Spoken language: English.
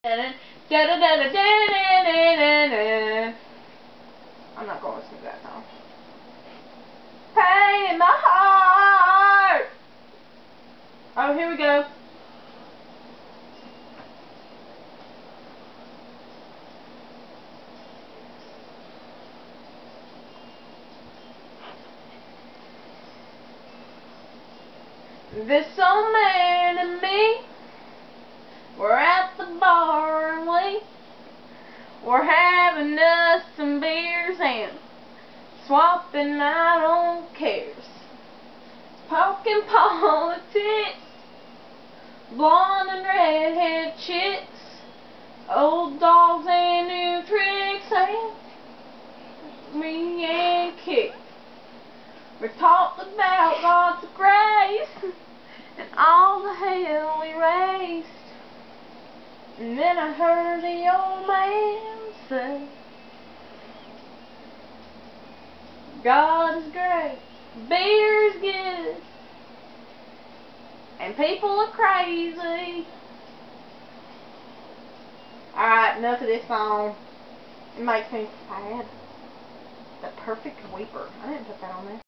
I'm not going to listen to that song. Pain in my heart. Oh, here we go. This old man and me, we're at the bar and we're having us some beers and swapping out on cares, talking politics, blonde and redhead chicks, old dogs and new tricks, and me and Kick. We talked about God's grace and all the hell we raised. And then I heard the old man say, God is great, beer is good, and people are crazy. Alright, enough of this song. It makes me sad. The Perfect Weeper. I didn't put that on there.